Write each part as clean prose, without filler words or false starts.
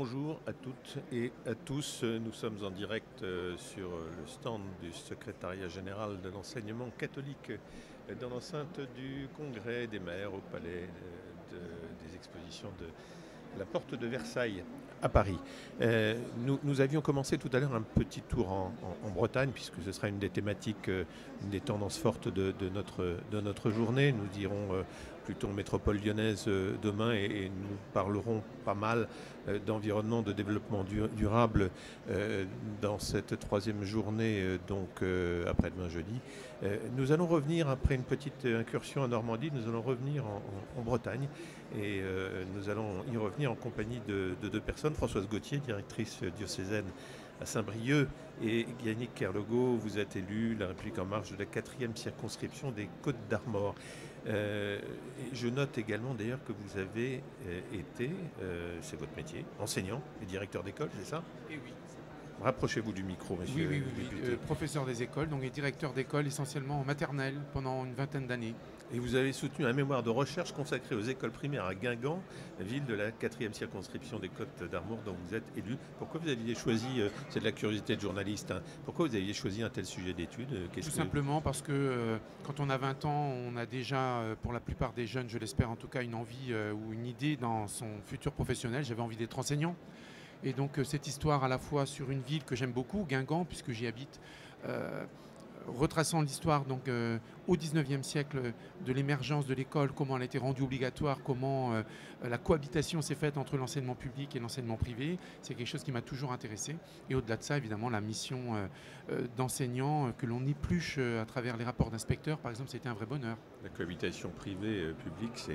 Bonjour à toutes et à tous. Nous sommes en direct sur le stand du secrétariat général de l'enseignement catholique dans l'enceinte du Congrès des maires au palais des expositions de la Porte de Versailles à Paris. Nous avions commencé tout à l'heure un petit tour en Bretagne, puisque ce sera une des thématiques, une des tendances fortes de notre journée. Nous irons plutôt en métropole lyonnaise demain et nous parlerons pas mal d'environnement, de développement durable dans cette troisième journée, après-demain jeudi. Nous allons revenir, après une petite incursion en Normandie, nous allons revenir en Bretagne et nous allons y revenir en compagnie de deux personnes. Françoise Gauthier, directrice diocésaine à Saint-Brieuc, et Yannick Kerlogo, vous êtes élu La République En Marche de la 4e circonscription des Côtes-d'Armor. Je note également d'ailleurs que vous avez été, c'est votre métier, enseignant et directeur d'école, c'est ça? Et oui. Rapprochez-vous du micro, monsieur. Oui. Professeur des écoles, donc et directeur d'école essentiellement en maternelle pendant une vingtaine d'années. Et vous avez soutenu un mémoire de recherche consacré aux écoles primaires à Guingamp, ville de la 4e circonscription des Côtes-d'Armor dont vous êtes élu. Pourquoi vous aviez choisi, c'est de la curiosité de journaliste, hein, pourquoi vous aviez choisi un tel sujet d'étude? Tout simplement parce que quand on a 20 ans, on a déjà, pour la plupart des jeunes, je l'espère en tout cas, une envie ou une idée dans son futur professionnel. J'avais envie d'être enseignant. Et donc cette histoire à la fois sur une ville que j'aime beaucoup, Guingamp, puisque j'y habite, retraçant l'histoire donc au XIXe siècle de l'émergence de l'école, comment elle a été rendue obligatoire, comment la cohabitation s'est faite entre l'enseignement public et l'enseignement privé, c'est quelque chose qui m'a toujours intéressé. Et au-delà de ça, évidemment, la mission d'enseignant que l'on épluche à travers les rapports d'inspecteurs, par exemple, c'était un vrai bonheur. La cohabitation privée-publique,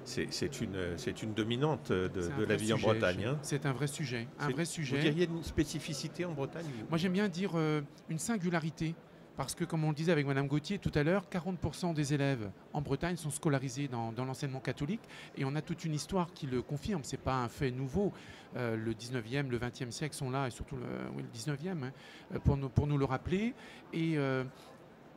c'est une dominante de la vie en Bretagne. Hein. C'est un vrai sujet. Vous diriez une spécificité en Bretagne? Moi, j'aime bien dire une singularité. Parce que, comme on le disait avec Madame Gauthier tout à l'heure, 40% des élèves en Bretagne sont scolarisés dans l'enseignement catholique. Et on a toute une histoire qui le confirme. Ce n'est pas un fait nouveau. Le 19e, le 20e siècle sont là, et surtout le 19e, hein, pour nous le rappeler. Et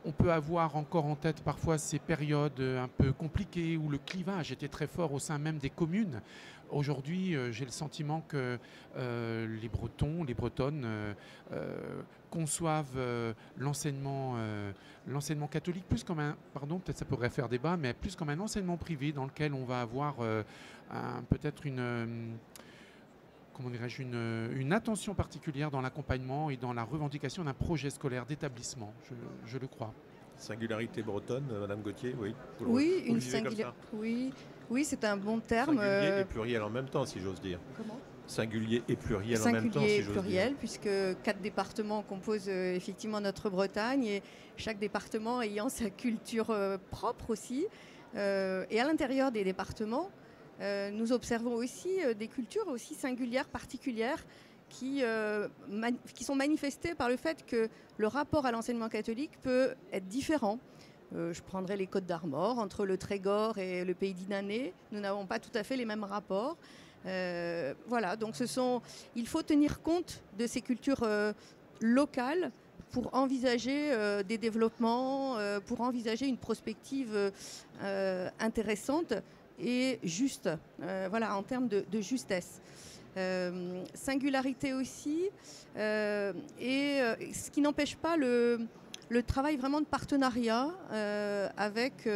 on peut avoir encore en tête parfois ces périodes un peu compliquées où le clivage était très fort au sein même des communes. Aujourd'hui, j'ai le sentiment que les Bretons, les Bretonnes conçoivent l'enseignement catholique plus comme un, pardon, peut-être ça pourrait faire débat, mais plus comme un enseignement privé dans lequel on va avoir peut-être une attention particulière dans l'accompagnement et dans la revendication d'un projet scolaire d'établissement, je le crois. Singularité bretonne, Madame Gauthier, oui. Oui, une singularité. Oui, c'est un bon terme. Singulier et pluriel en même temps, si j'ose dire. Comment ? Singulier et pluriel en même temps, si j'ose dire. Singulier et pluriel, puisque 4 départements composent effectivement notre Bretagne, et chaque département ayant sa culture propre aussi. Et à l'intérieur des départements, nous observons aussi des cultures aussi singulières, particulières, qui sont manifestées par le fait que le rapport à l'enseignement catholique peut être différent. Je prendrai les Côtes-d'Armor, entre le Trégor et le Pays d'Innané, nous n'avons pas tout à fait les mêmes rapports. Voilà, donc il faut tenir compte de ces cultures locales pour envisager des développements, pour envisager une prospective intéressante et juste, voilà, en termes de justesse. Singularité aussi, et ce qui n'empêche pas le travail vraiment de partenariat avec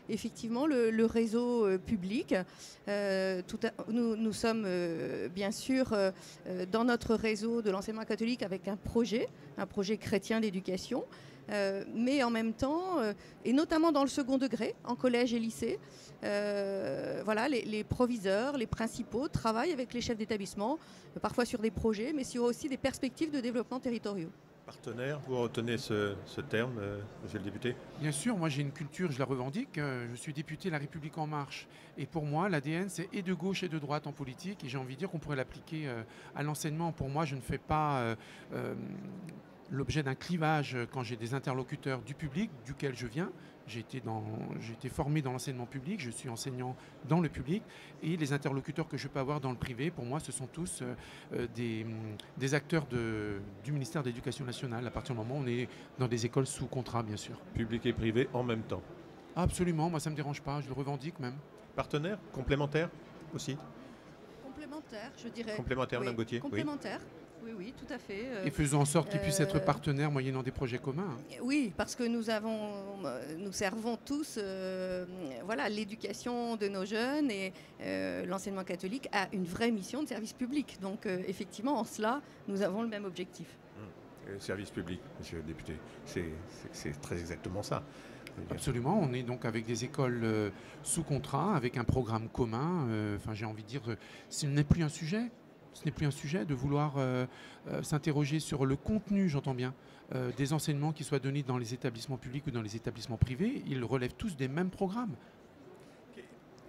effectivement le réseau public. Nous sommes bien sûr dans notre réseau de l'enseignement catholique avec un projet chrétien d'éducation, mais en même temps, et notamment dans le second degré, en collège et lycée, voilà, les proviseurs, les principaux travaillent avec les chefs d'établissement, parfois sur des projets, mais sur aussi des perspectives de développement territoriaux. Partenaire, vous retenez ce terme, monsieur le député? Bien sûr, moi j'ai une culture, je la revendique. Je suis député La République En Marche. Et pour moi, l'ADN, c'est et de gauche et de droite en politique. Et j'ai envie de dire qu'on pourrait l'appliquer à l'enseignement. Pour moi, je ne fais pas l'objet d'un clivage quand j'ai des interlocuteurs du public, duquel je viens. J'ai été formé dans l'enseignement public, je suis enseignant dans le public, et les interlocuteurs que je peux avoir dans le privé, pour moi, ce sont tous des acteurs du ministère de l'Éducation nationale, à partir du moment où on est dans des écoles sous contrat, bien sûr. Public et privé en même temps? Absolument, moi ça ne me dérange pas, je le revendique même. Partenaire? Complémentaire aussi? Complémentaire, je dirais. Complémentaire, Mme Gauthier. Complémentaire. Oui, oui, tout à fait. Et faisons en sorte qu'ils puissent être partenaires moyennant des projets communs. Oui, parce que nous servons tous l'éducation de nos jeunes et l'enseignement catholique a une vraie mission de service public. Donc effectivement, en cela, nous avons le même objectif. Le service public, monsieur le député, c'est très exactement ça. Absolument, on est donc avec des écoles sous contrat, avec un programme commun. J'ai envie de dire, ce n'est plus un sujet. Ce n'est plus un sujet de vouloir s'interroger sur le contenu, j'entends bien, des enseignements qui soient donnés dans les établissements publics ou dans les établissements privés. Ils relèvent tous des mêmes programmes.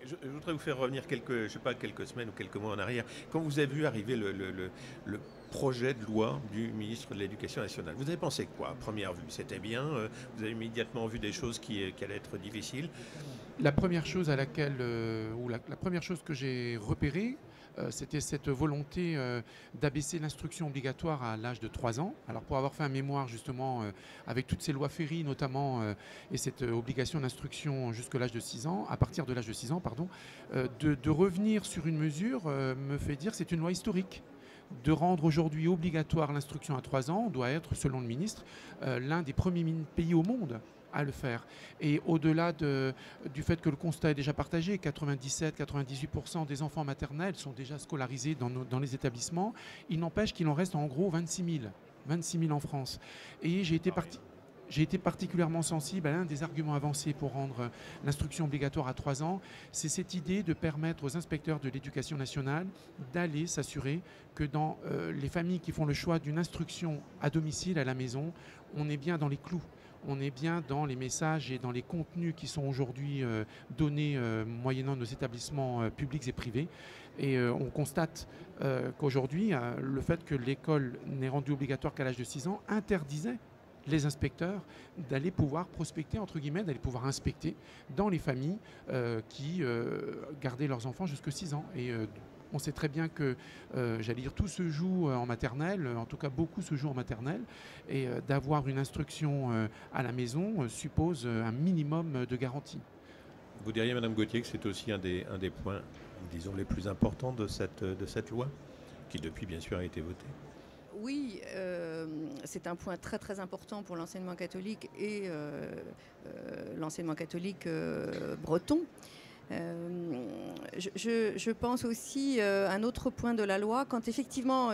Je voudrais vous faire revenir quelques semaines ou quelques mois en arrière. Quand vous avez vu arriver le projet de loi du ministre de l'Éducation nationale, vous avez pensé quoi à première vue? C'était bien? Vous avez immédiatement vu des choses qui allaient être difficiles? La première chose la première chose que j'ai repérée, c'était cette volonté d'abaisser l'instruction obligatoire à l'âge de 3 ans. Alors pour avoir fait un mémoire justement avec toutes ces lois Ferry notamment et cette obligation d'instruction jusqu'à l'âge de 6 ans, à partir de l'âge de 6 ans, de revenir sur une mesure me fait dire que c'est une loi historique. De rendre aujourd'hui obligatoire l'instruction à 3 ans, on doit être, selon le ministre, l'un des premiers pays au monde à le faire. Et au-delà du fait que le constat est déjà partagé, 97-98% des enfants maternels sont déjà scolarisés dans les établissements, il n'empêche qu'il en reste en gros 26 000 en France. Et j'ai été particulièrement sensible à l'un des arguments avancés pour rendre l'instruction obligatoire à 3 ans, c'est cette idée de permettre aux inspecteurs de l'éducation nationale d'aller s'assurer que dans les familles qui font le choix d'une instruction à domicile, à la maison, on est bien dans les clous. On est bien dans les messages et dans les contenus qui sont aujourd'hui donnés moyennant nos établissements publics et privés. Et on constate qu'aujourd'hui, le fait que l'école n'est rendue obligatoire qu'à l'âge de 6 ans interdisait les inspecteurs d'aller pouvoir prospecter, entre guillemets, d'aller pouvoir inspecter dans les familles qui gardaient leurs enfants jusqu'à 6 ans. Et on sait très bien que, j'allais dire, tout se joue en maternelle, en tout cas beaucoup se joue en maternelle, et d'avoir une instruction à la maison suppose un minimum de garantie. Vous diriez, Madame Gauthier, que c'est aussi un des points, disons, les plus importants de cette loi, qui depuis, bien sûr, a été votée? Oui, c'est un point très très important pour l'enseignement catholique et l'enseignement catholique breton. Je pense aussi à un autre point de la loi, quand effectivement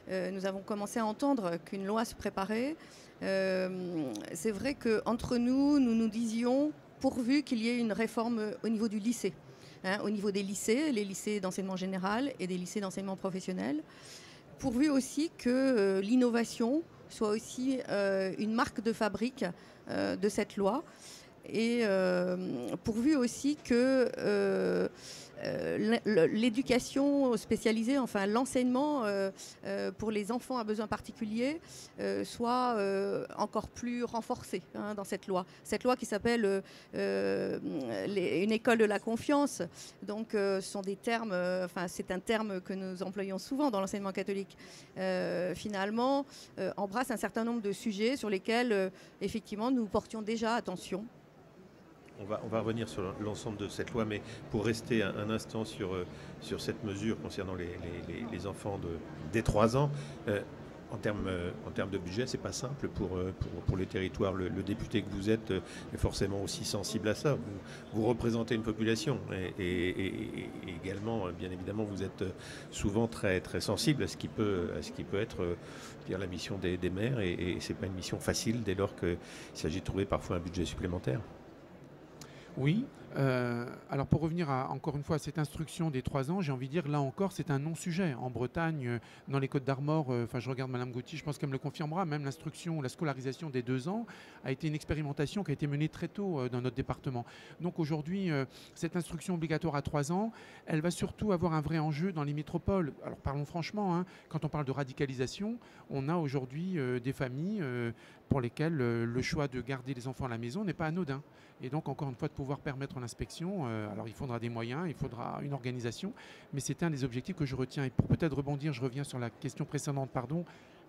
nous avons commencé à entendre qu'une loi se préparait, c'est vrai qu'entre nous disions pourvu qu'il y ait une réforme au niveau du lycée, au niveau des lycées, les lycées d'enseignement général et des lycées d'enseignement professionnel, pourvu aussi que l'innovation soit aussi une marque de fabrique de cette loi et pourvu aussi que l'éducation spécialisée, enfin l'enseignement pour les enfants à besoins particuliers soit encore plus renforcé dans cette loi. Cette loi qui s'appelle une école de la confiance. Donc ce sont des termes, c'est un terme que nous employons souvent dans l'enseignement catholique. Finalement, embrasse un certain nombre de sujets sur lesquels effectivement nous portions déjà attention. On va revenir sur l'ensemble de cette loi, mais pour rester un instant sur cette mesure concernant les enfants dès 3 ans, en termes de budget, c'est pas simple pour les territoires. Le député que vous êtes est forcément aussi sensible à ça. Vous représentez une population et également, bien évidemment, vous êtes souvent très, très sensible à ce qui peut être la mission des maires et c'est pas une mission facile dès lors qu'il s'agit de trouver parfois un budget supplémentaire. Oui. Alors pour revenir encore une fois à cette instruction des 3 ans, j'ai envie de dire là encore c'est un non-sujet. En Bretagne, dans les Côtes d'Armor, je regarde Madame Gauthier, je pense qu'elle me le confirmera, même l'instruction, la scolarisation des 2 ans a été une expérimentation qui a été menée très tôt dans notre département. Donc aujourd'hui, cette instruction obligatoire à 3 ans, elle va surtout avoir un vrai enjeu dans les métropoles. Alors parlons franchement, quand on parle de radicalisation, on a aujourd'hui des familles pour lesquelles le choix de garder les enfants à la maison n'est pas anodin. Et donc encore une fois de pouvoir permettre contre l'inspection. Alors il faudra des moyens, il faudra une organisation, mais c'est un des objectifs que je retiens. Et pour peut-être rebondir, je reviens sur la question précédente, pardon,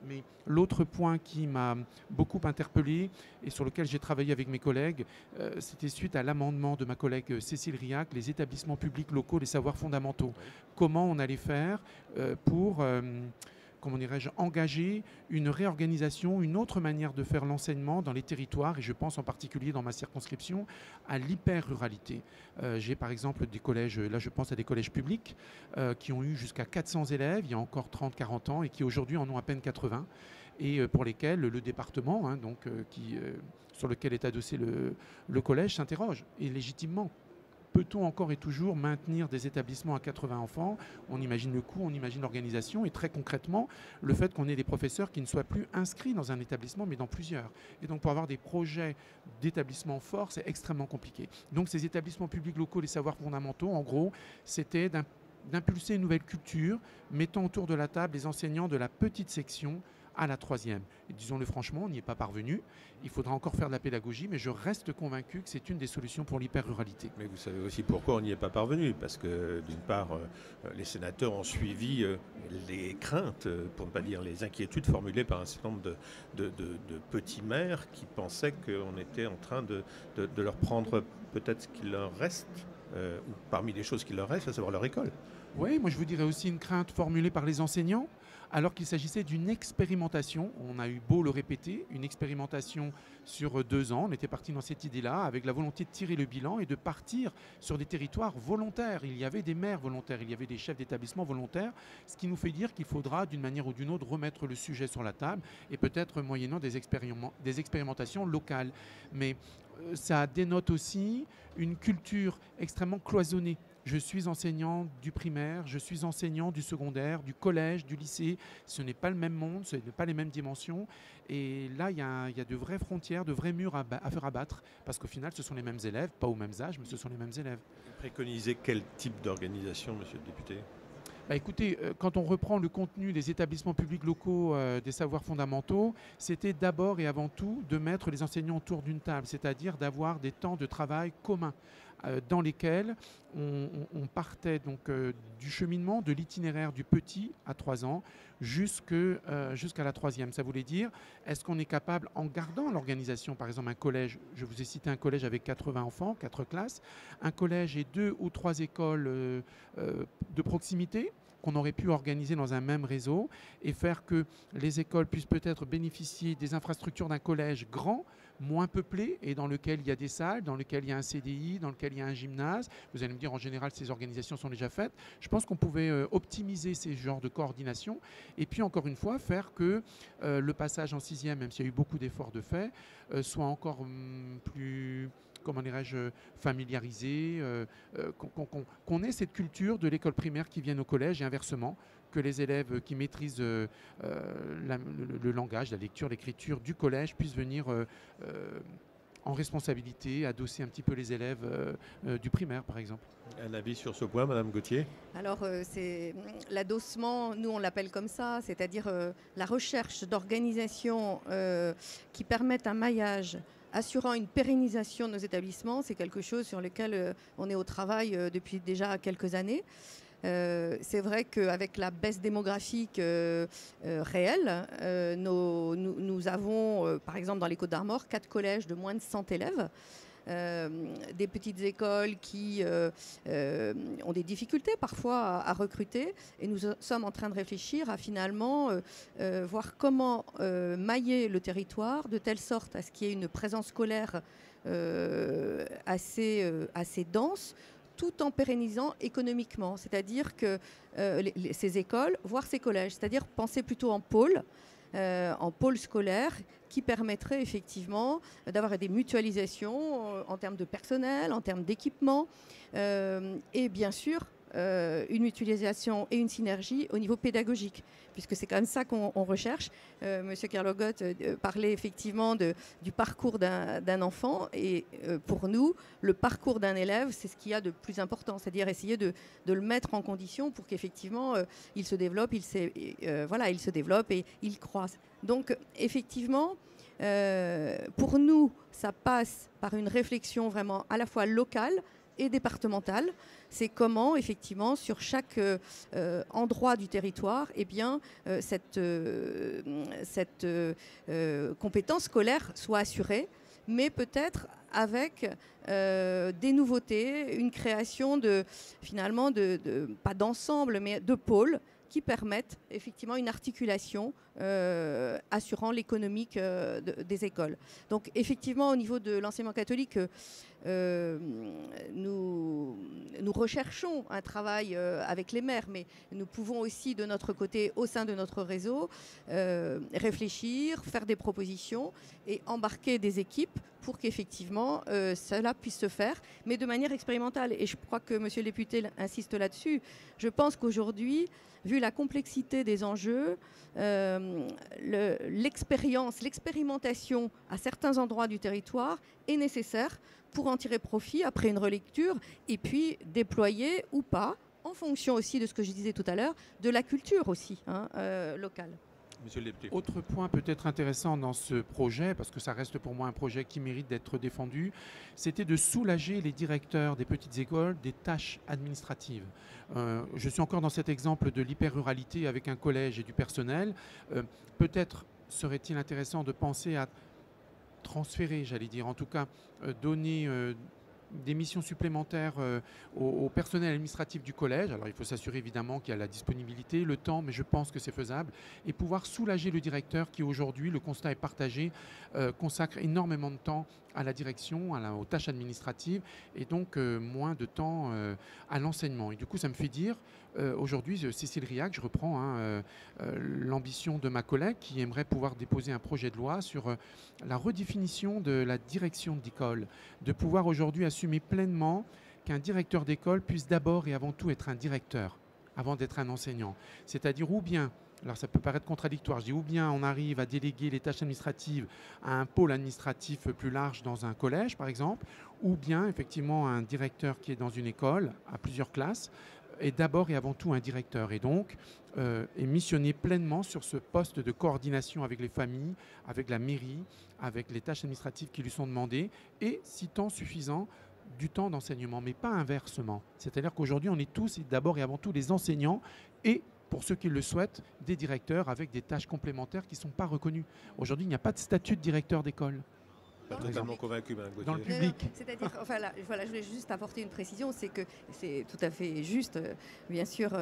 mais l'autre point qui m'a beaucoup interpellé et sur lequel j'ai travaillé avec mes collègues, c'était suite à l'amendement de ma collègue Cécile Riac, les établissements publics locaux, les savoirs fondamentaux. Comment on allait faire pour comment dirais-je, engager une réorganisation, une autre manière de faire l'enseignement dans les territoires, et je pense en particulier dans ma circonscription à l'hyper-ruralité. J'ai par exemple des collèges, là je pense à des collèges publics qui ont eu jusqu'à 400 élèves il y a encore 30-40 ans et qui aujourd'hui en ont à peine 80 et pour lesquels le département, sur lequel est adossé le collège, s'interroge, et légitimement. Peut-on encore et toujours maintenir des établissements à 80 enfants? On imagine le coût, on imagine l'organisation et très concrètement, le fait qu'on ait des professeurs qui ne soient plus inscrits dans un établissement mais dans plusieurs. Et donc pour avoir des projets d'établissement forts, c'est extrêmement compliqué. Donc ces établissements publics locaux, les savoirs fondamentaux, en gros, c'était d'impulser une nouvelle culture, mettant autour de la table les enseignants de la petite section à la troisième. Et disons-le franchement, on n'y est pas parvenu. Il faudra encore faire de la pédagogie, mais je reste convaincu que c'est une des solutions pour l'hyper-ruralité. Mais vous savez aussi pourquoi on n'y est pas parvenu, parce que d'une part, les sénateurs ont suivi les craintes, pour ne pas dire les inquiétudes formulées par un certain nombre de petits maires qui pensaient qu'on était en train de leur prendre peut-être ce qu'il leur reste, ou parmi les choses qu'il leur reste, à savoir leur école. Oui, moi je vous dirais aussi une crainte formulée par les enseignants, alors qu'il s'agissait d'une expérimentation. On a eu beau le répéter, une expérimentation sur 2 ans. On était parti dans cette idée-là, avec la volonté de tirer le bilan et de partir sur des territoires volontaires. Il y avait des maires volontaires, il y avait des chefs d'établissement volontaires, ce qui nous fait dire qu'il faudra, d'une manière ou d'une autre, remettre le sujet sur la table et peut-être moyennant des expérimentations locales. Mais ça dénote aussi une culture extrêmement cloisonnée. Je suis enseignant du primaire, je suis enseignant du secondaire, du collège, du lycée. Ce n'est pas le même monde, ce n'est pas les mêmes dimensions. Et là, il y a de vraies frontières, de vrais murs à faire abattre. Parce qu'au final, ce sont les mêmes élèves, pas aux mêmes âges, mais ce sont les mêmes élèves. Vous préconisez quel type d'organisation, monsieur le député ? Écoutez, quand on reprend le contenu des établissements publics locaux des savoirs fondamentaux, c'était d'abord et avant tout de mettre les enseignants autour d'une table, c'est-à-dire d'avoir des temps de travail communs dans lesquels on partait donc du cheminement, de l'itinéraire du petit à 3 ans jusqu'à la 3e. Ça voulait dire, est-ce qu'on est capable, en gardant l'organisation, par exemple un collège, je vous ai cité un collège avec 80 enfants, 4 classes, un collège et 2 ou 3 écoles de proximité, qu'on aurait pu organiser dans un même réseau et faire que les écoles puissent peut-être bénéficier des infrastructures d'un collège grand, moins peuplé et dans lequel il y a des salles, dans lequel il y a un CDI, dans lequel il y a un gymnase. Vous allez me dire, en général, ces organisations sont déjà faites. Je pense qu'on pouvait optimiser ces genres de coordination et puis, encore une fois, faire que le passage en 6e, même s'il y a eu beaucoup d'efforts de fait, soit encore plus... comment dirais-je, familiarisé, qu'on ait cette culture de l'école primaire qui vienne au collège et inversement, que les élèves qui maîtrisent le langage, la lecture, l'écriture du collège puissent venir en responsabilité, adosser un petit peu les élèves du primaire, par exemple. Un avis sur ce point, Madame Gauthier ? Alors, c'est l'adossement, nous on l'appelle comme ça, c'est-à-dire la recherche d'organisations qui permettent un maillage assurant une pérennisation de nos établissements. C'est quelque chose sur lequel on est au travail depuis déjà quelques années. C'est vrai qu'avec la baisse démographique réelle, nous avons, par exemple dans les Côtes-d'Armor, 4 collèges de moins de 100 élèves. Des petites écoles qui ont des difficultés parfois à recruter et nous sommes en train de réfléchir à finalement voir comment mailler le territoire de telle sorte à ce qu'il y ait une présence scolaire assez dense, tout en pérennisant économiquement. C'est-à-dire que ces écoles, voire ces collèges, c'est-à-dire penser plutôt en pôle scolaire qui permettrait effectivement d'avoir des mutualisations en termes de personnel, en termes d'équipement et bien sûr une mutualisation et une synergie au niveau pédagogique, puisque c'est quand même ça qu'on recherche. Monsieur Kerlogot parlait effectivement du parcours d'un enfant et pour nous, le parcours d'un élève, c'est ce qu'il y a de plus important, c'est-à-dire essayer de le mettre en condition pour qu'effectivement il se développe, il se développe et il croisse. Donc effectivement, pour nous, ça passe par une réflexion vraiment à la fois locale, et départementale. C'est comment, effectivement, sur chaque endroit du territoire, eh bien, cette compétence scolaire soit assurée, mais peut-être avec des nouveautés, une création finalement pas d'ensemble, mais de pôles qui permettent effectivement une articulation assurant l'économique des écoles. Donc effectivement, au niveau de l'enseignement catholique, nous recherchons un travail avec les maires, mais nous pouvons aussi de notre côté, au sein de notre réseau, réfléchir, faire des propositions et embarquer des équipes pour qu'effectivement cela puisse se faire, mais de manière expérimentale. Et je crois que M. le député insiste là-dessus. Je pense qu'aujourd'hui, vu la complexité des enjeux, l'expérimentation à certains endroits du territoire est nécessaire pour en tirer profit après une relecture et puis déployer ou pas, en fonction aussi de ce que je disais tout à l'heure, de la culture aussi locale. Monsieur le député. Autre point peut-être intéressant dans ce projet, parce que ça reste pour moi un projet qui mérite d'être défendu, c'était de soulager les directeurs des petites écoles des tâches administratives. Je suis encore dans cet exemple de l'hyper-ruralité avec un collège et du personnel. Peut-être serait-il intéressant de penser à transférer, j'allais dire, en tout cas donner des missions supplémentaires au personnel administratif du collège. Alors il faut s'assurer évidemment qu'il y a la disponibilité, le temps, mais je pense que c'est faisable, et pouvoir soulager le directeur qui aujourd'hui, le constat est partagé, consacre énormément de temps à la direction, aux tâches administratives, et donc moins de temps à l'enseignement. Et du coup, ça me fait dire, aujourd'hui, Cécile Riac, je reprends l'ambition de ma collègue qui aimerait pouvoir déposer un projet de loi sur la redéfinition de la direction d'école, de pouvoir aujourd'hui assumer pleinement qu'un directeur d'école puisse d'abord et avant tout être un directeur, avant d'être un enseignant. C'est-à-dire ou bien, alors ça peut paraître contradictoire, je dis ou bien on arrive à déléguer les tâches administratives à un pôle administratif plus large dans un collège par exemple, ou bien effectivement un directeur qui est dans une école à plusieurs classes est d'abord et avant tout un directeur et donc est missionné pleinement sur ce poste de coordination avec les familles, avec la mairie, avec les tâches administratives qui lui sont demandées et, si temps suffisant, du temps d'enseignement, mais pas inversement. C'est-à-dire qu'aujourd'hui, on est tous d'abord et avant tout des enseignants et, pour ceux qui le souhaitent, des directeurs avec des tâches complémentaires qui ne sont pas reconnues. Aujourd'hui, il n'y a pas de statut de directeur d'école. Pas totalement convaincu, Mme Gauthier. Dans le public. C'est-à-dire, enfin, là, voilà, je voulais juste apporter une précision, c'est que c'est tout à fait juste, bien sûr,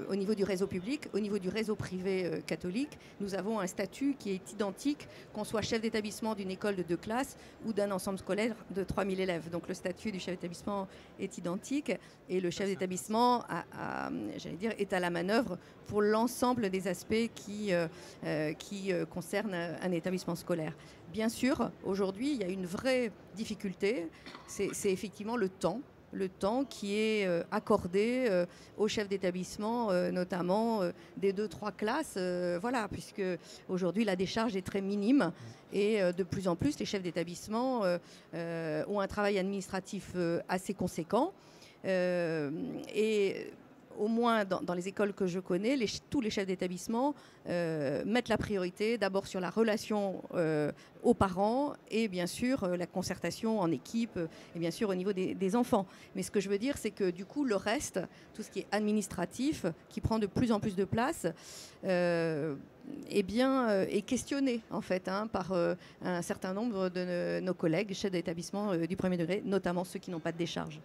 au niveau du réseau public, au niveau du réseau privé catholique, nous avons un statut qui est identique, qu'on soit chef d'établissement d'une école de 2 classes ou d'un ensemble scolaire de 3000 élèves. Donc le statut du chef d'établissement est identique et le chef d'établissement j'allais dire, est à la manœuvre pour l'ensemble des aspects qui concernent un établissement scolaire. Bien sûr, aujourd'hui, il y a une vraie difficulté, c'est effectivement le temps qui est accordé aux chefs d'établissement, notamment des 2-3 classes, voilà, puisque aujourd'hui la décharge est très minime et de plus en plus les chefs d'établissement ont un travail administratif assez conséquent. Et au moins dans les écoles que je connais, tous les chefs d'établissement mettent la priorité d'abord sur la relation aux parents et bien sûr la concertation en équipe et bien sûr au niveau des enfants. Mais ce que je veux dire, c'est que du coup, le reste, tout ce qui est administratif, qui prend de plus en plus de place, est questionné en fait par un certain nombre de nos collègues chefs d'établissement du premier degré, notamment ceux qui n'ont pas de décharge.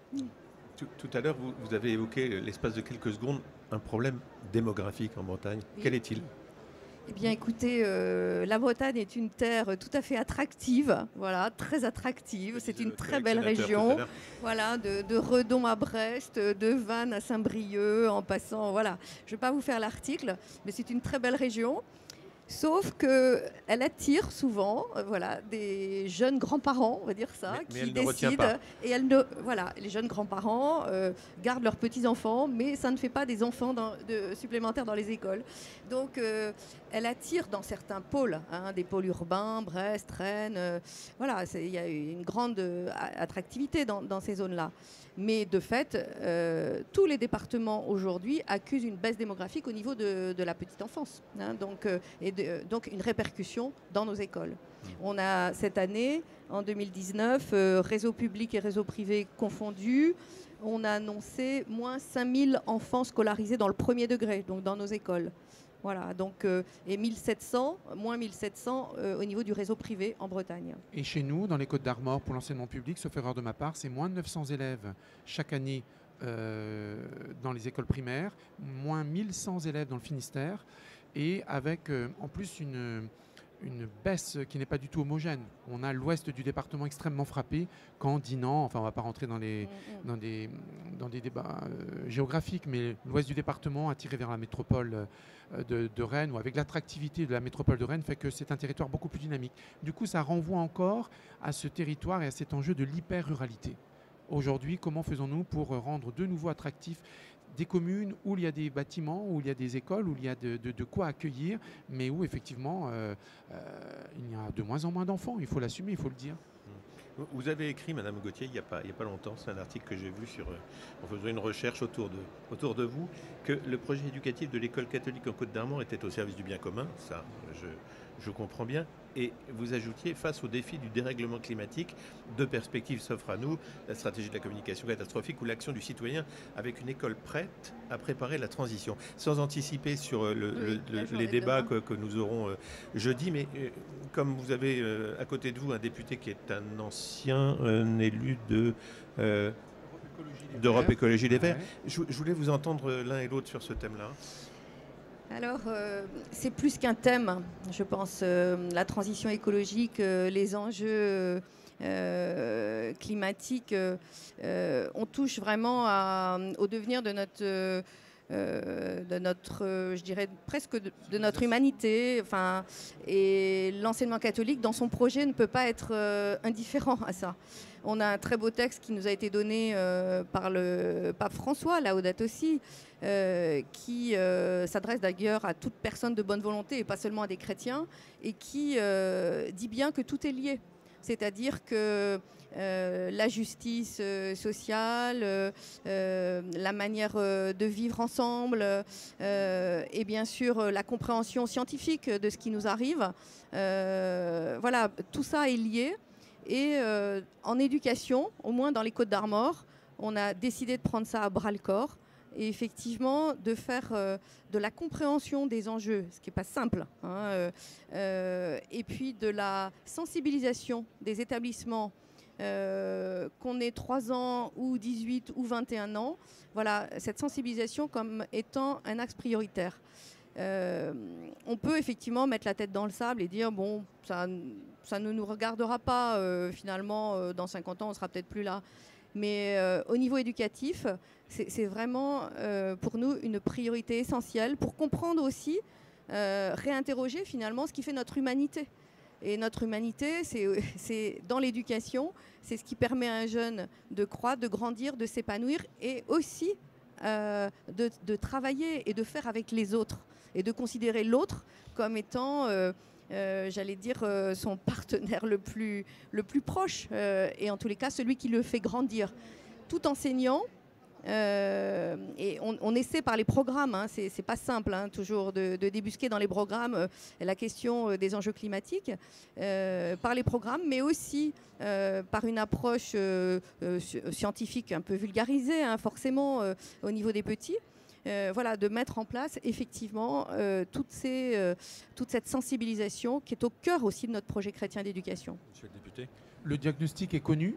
Tout à l'heure, vous avez évoqué, l'espace de quelques secondes, un problème démographique en Bretagne. Oui. Quel est-il ? Eh bien, écoutez, la Bretagne est une terre tout à fait attractive, voilà, très attractive. C'est une très belle région, voilà, de Redon à Brest, de Vannes à Saint-Brieuc, en passant, voilà. Je ne vais pas vous faire l'article, mais c'est une très belle région. Sauf qu'elle attire souvent des jeunes grands-parents, on va dire ça, qui décident. Et les jeunes grands-parents gardent leurs petits-enfants, mais ça ne fait pas des enfants supplémentaires dans les écoles. Donc, elle attire dans certains pôles, des pôles urbains, Brest, Rennes. Voilà, il y a une grande attractivité dans ces zones-là. Mais de fait, tous les départements aujourd'hui accusent une baisse démographique au niveau de la petite enfance, donc, et donc une répercussion dans nos écoles. On a cette année, en 2019, réseau public et réseau privé confondus, on a annoncé moins 5000 enfants scolarisés dans le premier degré, donc dans nos écoles. Voilà, donc, et 1700, moins 1700 au niveau du réseau privé en Bretagne. Et chez nous, dans les Côtes-d'Armor, pour l'enseignement public, sauf erreur de ma part, c'est moins de 900 élèves chaque année dans les écoles primaires, moins 1100 élèves dans le Finistère, et avec en plus une baisse qui n'est pas du tout homogène. On a l'ouest du département extrêmement frappé, quand Dinan, enfin on ne va pas rentrer dans des débats géographiques, mais l'ouest du département attiré vers la métropole de Rennes, ou avec l'attractivité de la métropole de Rennes, fait que c'est un territoire beaucoup plus dynamique. Du coup, ça renvoie encore à ce territoire et à cet enjeu de l'hyper-ruralité. Aujourd'hui, comment faisons-nous pour rendre de nouveau attractifs des communes où il y a des bâtiments, où il y a des écoles, où il y a de quoi accueillir, mais où effectivement il y a de moins en moins d'enfants. Il faut l'assumer, il faut le dire. Vous avez écrit, Madame Gauthier, il n'y a pas longtemps, c'est un article que j'ai vu en faisant une recherche autour de vous, que le projet éducatif de l'école catholique en Côte-d'Armor était au service du bien commun. Ça, je comprends bien. Et vous ajoutiez, face au défi du dérèglement climatique, deux perspectives s'offrent à nous, la stratégie de la communication catastrophique ou l'action du citoyen avec une école prête à préparer la transition. Sans anticiper sur les débats que nous aurons jeudi, mais comme vous avez à côté de vous un député qui est un ancien élu d'Europe Écologie Les Verts, je voulais vous entendre l'un et l'autre sur ce thème-là. Alors, c'est plus qu'un thème, je pense. La transition écologique, les enjeux climatiques, on touche vraiment au devenir de notre, je dirais presque de notre humanité. Enfin, et l'enseignement catholique, dans son projet, ne peut pas être indifférent à ça. On a un très beau texte qui nous a été donné par le pape François, Laudato Si, qui s'adresse d'ailleurs à toute personne de bonne volonté et pas seulement à des chrétiens, et qui dit bien que tout est lié. C'est-à-dire que la justice sociale, la manière de vivre ensemble et bien sûr la compréhension scientifique de ce qui nous arrive, voilà, tout ça est lié. Et en éducation, au moins dans les Côtes-d'Armor, on a décidé de prendre ça à bras-le-corps et effectivement de faire de la compréhension des enjeux, ce qui n'est pas simple, hein, et puis de la sensibilisation des établissements, qu'on ait 3 ans ou 18 ou 21 ans, voilà, cette sensibilisation comme étant un axe prioritaire. On peut effectivement mettre la tête dans le sable et dire bon, ça ne nous regardera pas, finalement, dans 50 ans, on ne sera peut-être plus là. Mais au niveau éducatif, c'est vraiment pour nous une priorité essentielle pour comprendre aussi, réinterroger finalement ce qui fait notre humanité. Et notre humanité, c'est dans l'éducation, c'est ce qui permet à un jeune de croître, de grandir, de s'épanouir et aussi de travailler et de faire avec les autres et de considérer l'autre comme étant, j'allais dire, son partenaire le plus proche et en tous les cas celui qui le fait grandir. Tout enseignant, et on essaie par les programmes, hein, c'est pas simple hein, toujours de débusquer dans les programmes la question des enjeux climatiques, par les programmes, mais aussi par une approche scientifique un peu vulgarisée, hein, forcément au niveau des petits. Voilà, de mettre en place effectivement toute cette sensibilisation qui est au cœur aussi de notre projet chrétien d'éducation. Monsieur le député. Le diagnostic est connu.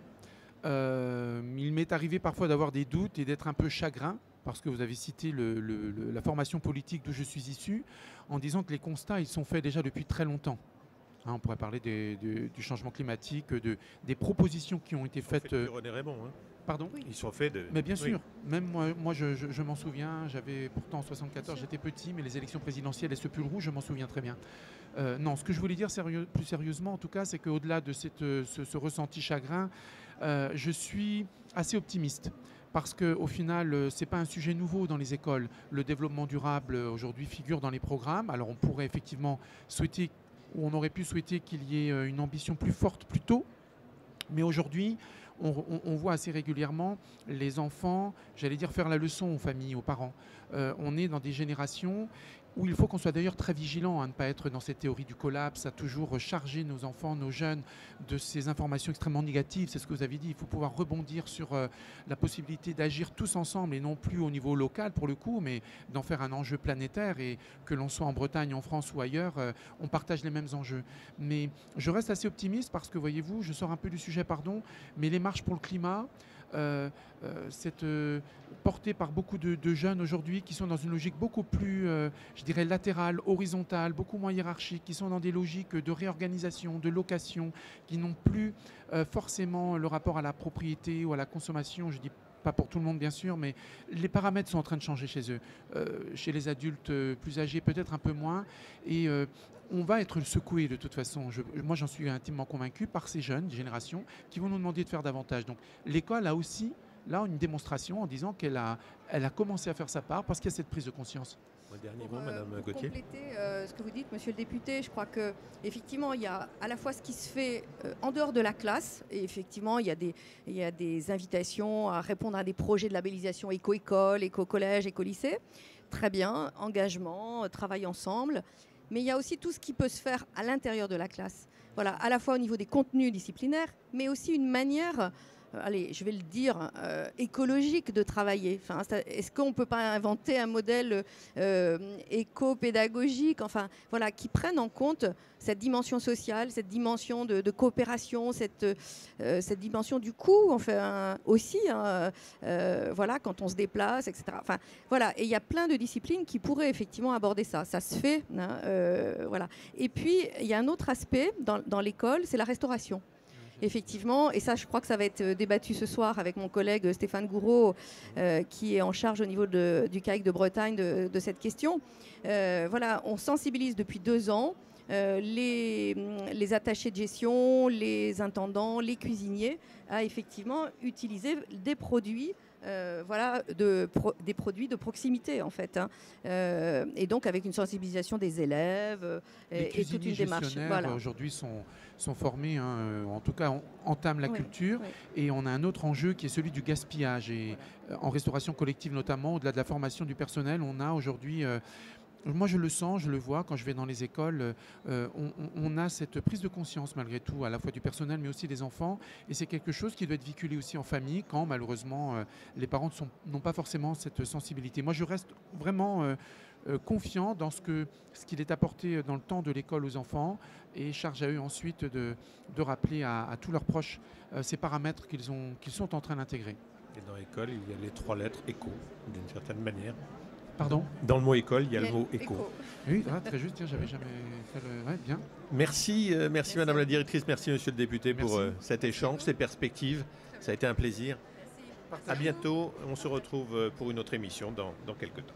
Il m'est arrivé parfois d'avoir des doutes et d'être un peu chagrin parce que vous avez cité la formation politique d'où je suis issu en disant que les constats ils sont faits déjà depuis très longtemps. Hein, on pourrait parler du changement climatique, des propositions qui ont été faites. René Raymond, hein. Pardon ? Oui. Ils sont faits de... Mais bien sûr, même moi je m'en souviens, j'avais pourtant en 74, j'étais petit, mais les élections présidentielles et ce pull rouge, je m'en souviens très bien. Non, ce que je voulais dire plus sérieusement en tout cas, c'est qu'au-delà de ce ressenti chagrin, je suis assez optimiste. Parce qu'au final, ce n'est pas un sujet nouveau dans les écoles. Le développement durable aujourd'hui figure dans les programmes. Alors on pourrait effectivement souhaiter, ou on aurait pu souhaiter qu'il y ait une ambition plus forte plus tôt. Mais aujourd'hui, on voit assez régulièrement les enfants, j'allais dire, faire la leçon aux familles, aux parents. On est dans des générations où il faut qu'on soit d'ailleurs très vigilant à ne pas être dans cette théorie du collapse, à toujours charger nos enfants, nos jeunes de ces informations extrêmement négatives. C'est ce que vous avez dit, il faut pouvoir rebondir sur la possibilité d'agir tous ensemble et non plus au niveau local pour le coup, mais d'en faire un enjeu planétaire, et que l'on soit en Bretagne, en France ou ailleurs, on partage les mêmes enjeux. Mais je reste assez optimiste parce que, voyez-vous, je sors un peu du sujet, pardon, mais les marches pour le climat, c'est porté par beaucoup de jeunes aujourd'hui qui sont dans une logique beaucoup plus, je dirais, latérale, horizontale, beaucoup moins hiérarchique, qui sont dans des logiques de réorganisation, de location, qui n'ont plus forcément le rapport à la propriété ou à la consommation. Je dis pas pour tout le monde bien sûr, mais les paramètres sont en train de changer chez eux. Chez les adultes plus âgés, peut-être un peu moins. Et on va être secoué de toute façon. Moi, j'en suis intimement convaincu par ces jeunes générations qui vont nous demander de faire davantage. Donc l'école a aussi là une démonstration en disant qu'elle a commencé à faire sa part parce qu'il y a cette prise de conscience. Dernier mot, Madame Gauthier. Pour compléter ce que vous dites, Monsieur le député, je crois que effectivement, il y a à la fois ce qui se fait en dehors de la classe, et effectivement, il y a des invitations à répondre à des projets de labellisation éco-école, éco-collège, éco-lycée. Très bien, engagement, travail ensemble. Mais il y a aussi tout ce qui peut se faire à l'intérieur de la classe. Voilà, à la fois au niveau des contenus disciplinaires, mais aussi une manière, allez, je vais le dire, écologique de travailler. Enfin, est-ce qu'on ne peut pas inventer un modèle éco-pédagogique, enfin, voilà, qui prenne en compte cette dimension sociale, cette dimension de coopération, cette dimension du coût, enfin, aussi, voilà, quand on se déplace, etc. Enfin, voilà, et il y a plein de disciplines qui pourraient effectivement aborder ça. Ça se fait, hein, voilà. Et puis, il y a un autre aspect dans l'école, c'est la restauration. Effectivement, et ça, je crois que ça va être débattu ce soir avec mon collègue Stéphane Gouraud, qui est en charge au niveau du CAIC de Bretagne de cette question. Voilà, on sensibilise depuis 2 ans les attachés de gestion, les intendants, les cuisiniers à effectivement utiliser des produits. Voilà, des produits de proximité en fait, hein. Et donc avec une sensibilisation des élèves et toute une démarche. Voilà. Aujourd'hui sont formés, hein, en tout cas entament la culture, et on a un autre enjeu qui est celui du gaspillage, et en restauration collective notamment, au-delà de la formation du personnel, on a aujourd'hui moi, je le sens, je le vois quand je vais dans les écoles. On a cette prise de conscience, malgré tout, à la fois du personnel, mais aussi des enfants. Et c'est quelque chose qui doit être véhiculé aussi en famille, quand, malheureusement, les parents n'ont pas forcément cette sensibilité. Moi, je reste vraiment confiant dans ce qu'il est apporté dans le temps de l'école aux enfants, et charge à eux ensuite de rappeler à tous leurs proches ces paramètres qu'ils sont en train d'intégrer. Et dans l'école, il y a les 3 lettres éco, d'une certaine manière. Pardon ? Dans le mot école, il y a le mot éco. Oui, très juste, tiens, j'avais jamais fait le... Ouais, bien. Merci Madame la directrice, merci Monsieur le député pour cet échange, ces perspectives. Ça a été un plaisir. À bientôt, on se retrouve pour une autre émission dans quelques temps.